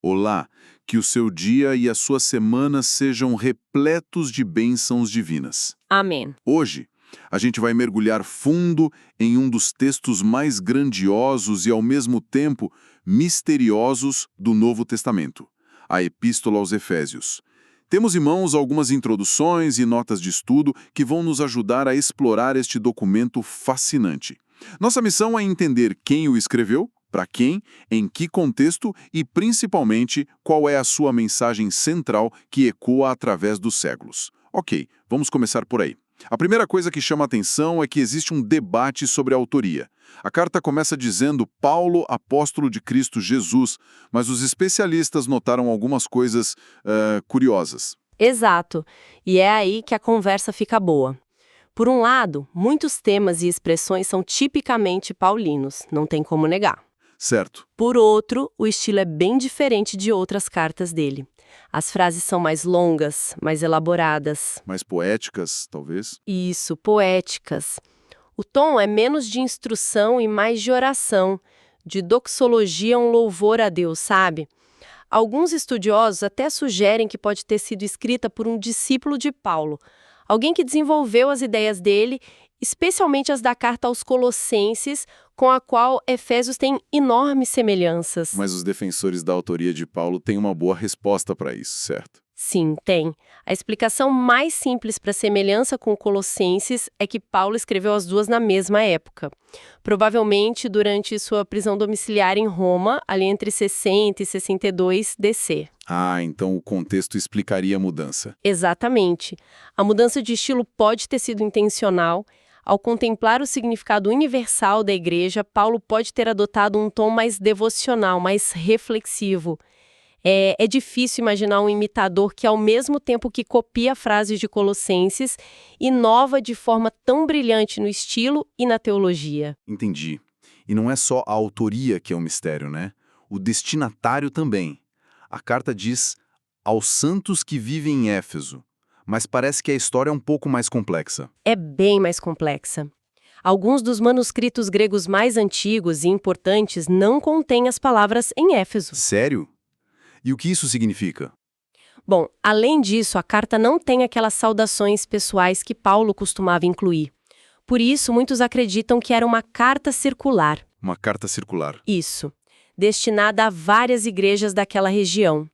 Olá, que o seu dia e a sua semana sejam repletos de bênçãos divinas. Amém. Hoje, a gente vai mergulhar fundo em um dos textos mais grandiosos e, ao mesmo tempo, misteriosos do Novo Testamento, a Epístola aos Efésios. Temos em mãos algumas introduções e notas de estudo que vão nos ajudar a explorar este documento fascinante. Nossa missão é entender quem o escreveu, para quem, em que contexto e, principalmente, qual é a sua mensagem central que ecoa através dos séculos. Ok, vamos começar por aí. A primeira coisa que chama a atenção é que existe um debate sobre a autoria. A carta começa dizendo Paulo, apóstolo de Cristo Jesus, mas os especialistas notaram algumas coisas curiosas. Exato. E é aí que a conversa fica boa. Por um lado, muitos temas e expressões são tipicamente paulinos, não tem como negar. Certo. Por outro, o estilo é bem diferente de outras cartas dele. As frases são mais longas, mais elaboradas. Mais poéticas, talvez. Isso, poéticas. O tom é menos de instrução e mais de oração, de doxologia, um louvor a Deus, sabe? Alguns estudiosos até sugerem que pode ter sido escrita por um discípulo de Paulo, alguém que desenvolveu as ideias dele, especialmente as da carta aos Colossenses, com a qual Efésios tem enormes semelhanças. Mas os defensores da autoria de Paulo têm uma boa resposta para isso, certo? Sim, tem. A explicação mais simples para a semelhança com Colossenses é que Paulo escreveu as duas na mesma época. Provavelmente durante sua prisão domiciliar em Roma, ali entre 60 e 62 DC. Ah, então o contexto explicaria a mudança. Exatamente. A mudança de estilo pode ter sido intencional. Ao contemplar o significado universal da igreja, Paulo pode ter adotado um tom mais devocional, mais reflexivo. É difícil imaginar um imitador que, ao mesmo tempo que copia frases de Colossenses, inova de forma tão brilhante no estilo e na teologia. Entendi. E não é só a autoria que é um mistério, né? O destinatário também. A carta diz aos santos que vivem em Éfeso, mas parece que a história é um pouco mais complexa. É bem mais complexa. Alguns dos manuscritos gregos mais antigos e importantes não contêm as palavras em Éfeso. Sério? E o que isso significa? Bom, além disso, a carta não tem aquelas saudações pessoais que Paulo costumava incluir. Por isso, muitos acreditam que era uma carta circular. Uma carta circular. Isso, destinada a várias igrejas daquela região.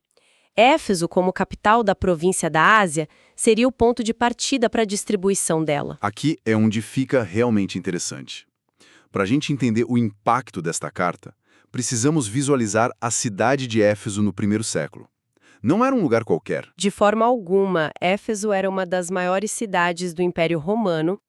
Éfeso, como capital da província da Ásia, seria o ponto de partida para a distribuição dela. Aqui é onde fica realmente interessante. Para a gente entender o impacto desta carta, precisamos visualizar a cidade de Éfeso no primeiro século. Não era um lugar qualquer. De forma alguma, Éfeso era uma das maiores cidades do Império Romano,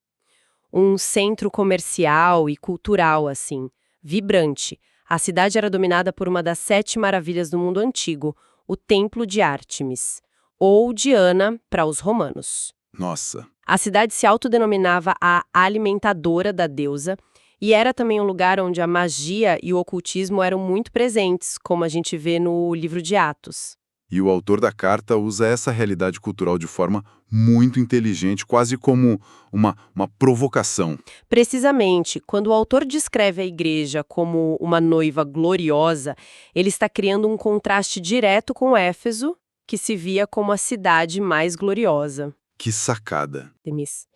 um centro comercial e cultural, assim, vibrante. A cidade era dominada por uma das 7 maravilhas do mundo antigo, o Templo de Ártemis, ou Diana para os romanos. Nossa, A cidade se autodenominava a alimentadora da deusa e era também um lugar onde a magia e o ocultismo eram muito presentes, como a gente vê no livro de Atos. e o autor da carta usa essa realidade cultural de forma muito inteligente, quase como uma provocação. Precisamente, quando o autor descreve a igreja como uma noiva gloriosa, ele está criando um contraste direto com Éfeso, que se via como a cidade mais gloriosa. Que sacada! Temis.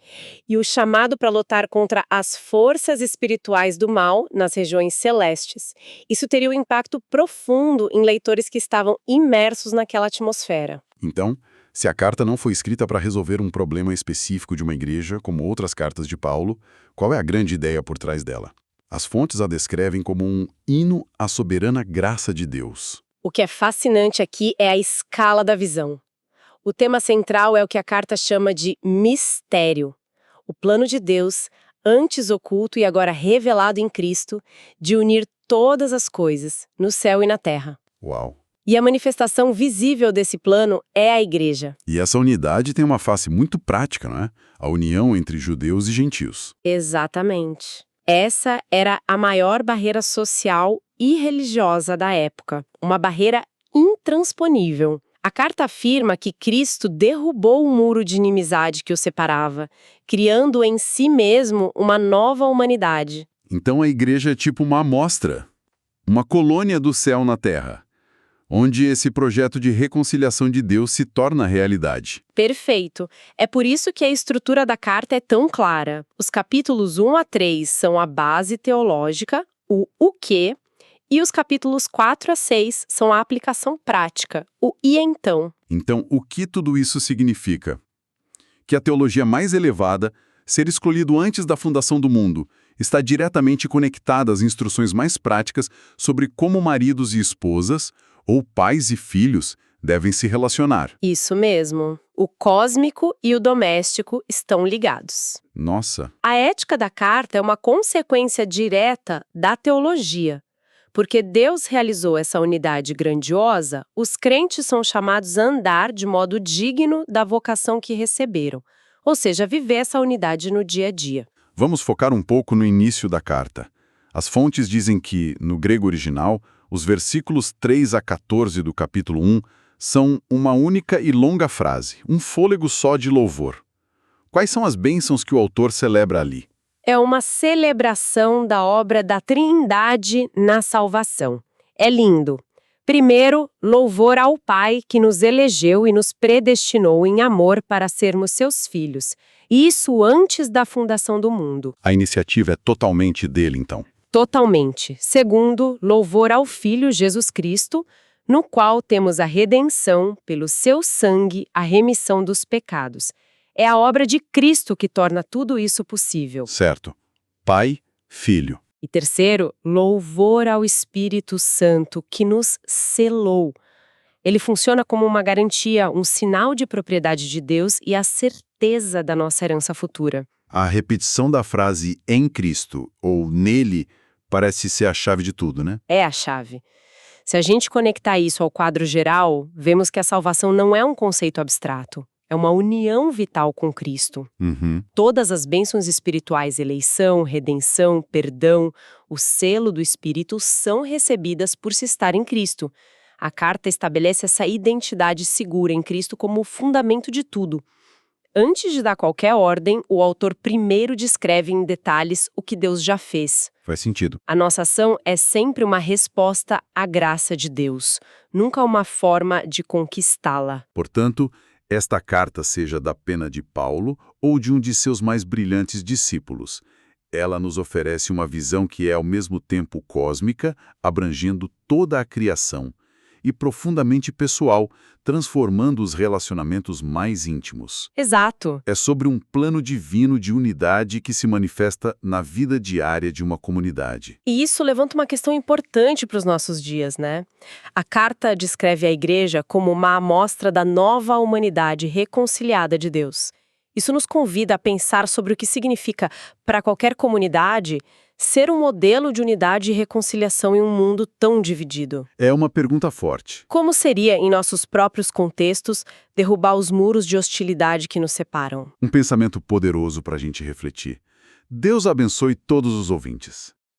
E o chamado para lutar contra as forças espirituais do mal nas regiões celestes. Isso teria um impacto profundo em leitores que estavam imersos naquela atmosfera. Então, se a carta não foi escrita para resolver um problema específico de uma igreja, como outras cartas de Paulo, qual é a grande ideia por trás dela? As fontes a descrevem como um hino à soberana graça de Deus. O que é fascinante aqui é a escala da visão. O tema central é o que a carta chama de mistério. O plano de Deus, antes oculto e agora revelado em Cristo, de unir todas as coisas, no céu e na terra. Uau! E a manifestação visível desse plano é a igreja. E essa unidade tem uma face muito prática, não é? A união entre judeus e gentios. Exatamente. Essa era a maior barreira social e religiosa da época, uma barreira intransponível. A carta afirma que Cristo derrubou o muro de inimizade que o separava, criando em si mesmo uma nova humanidade. Então a igreja é tipo uma amostra, uma colônia do céu na terra, onde esse projeto de reconciliação de Deus se torna realidade. Perfeito. É por isso que a estrutura da carta é tão clara. Os capítulos 1 a 3 são a base teológica, o quê, e os capítulos 4 a 6 são a aplicação prática, o e então. Então, o que tudo isso significa? Que a teologia mais elevada, ser escolhido antes da fundação do mundo, está diretamente conectada às instruções mais práticas sobre como maridos e esposas, ou pais e filhos, devem se relacionar. Isso mesmo. O cósmico e o doméstico estão ligados. Nossa, A ética da carta é uma consequência direta da teologia. Porque Deus realizou essa unidade grandiosa, os crentes são chamados a andar de modo digno da vocação que receberam, ou seja, viver essa unidade no dia a dia. vamos focar um pouco no início da carta. As fontes dizem que, no grego original, os versículos 3 a 14 do capítulo 1 são uma única e longa frase, um fôlego só de louvor. Quais são as bênçãos que o autor celebra ali? É uma celebração da obra da Trindade na salvação. É lindo. Primeiro, louvor ao Pai que nos elegeu e nos predestinou em amor para sermos seus filhos. Isso antes da fundação do mundo. A iniciativa é totalmente dele, então. Totalmente. Segundo, louvor ao Filho Jesus Cristo, no qual temos a redenção, pelo seu sangue, a remissão dos pecados. É a obra de Cristo que torna tudo isso possível. Certo. Pai, Filho. E terceiro, louvor ao Espírito Santo, que nos selou. Ele funciona como uma garantia, um sinal de propriedade de Deus e a certeza da nossa herança futura. A repetição da frase em Cristo ou nele parece ser a chave de tudo, né? É a chave. Se a gente conectar isso ao quadro geral, vemos que a salvação não é um conceito abstrato. É uma união vital com Cristo. Uhum. Todas as bênçãos espirituais, eleição, redenção, perdão, o selo do Espírito são recebidas por se estar em Cristo. A carta estabelece essa identidade segura em Cristo como o fundamento de tudo. Antes de dar qualquer ordem, o autor primeiro descreve em detalhes o que Deus já fez. Faz sentido. A nossa ação é sempre uma resposta à graça de Deus, nunca uma forma de conquistá-la. Portanto, esta carta seja da pena de Paulo ou de um de seus mais brilhantes discípulos. Ela nos oferece uma visão que é ao mesmo tempo cósmica, abrangendo toda a criação, e profundamente pessoal, transformando os relacionamentos mais íntimos. Exato. É sobre um plano divino de unidade que se manifesta na vida diária de uma comunidade. E isso levanta uma questão importante para os nossos dias, né? A carta descreve a igreja como uma amostra da nova humanidade reconciliada de Deus. Isso nos convida a pensar sobre o que significa, para qualquer comunidade, ser um modelo de unidade e reconciliação em um mundo tão dividido. É uma pergunta forte. Como seria, em nossos próprios contextos, derrubar os muros de hostilidade que nos separam? Um pensamento poderoso para a gente refletir. Deus abençoe todos os ouvintes.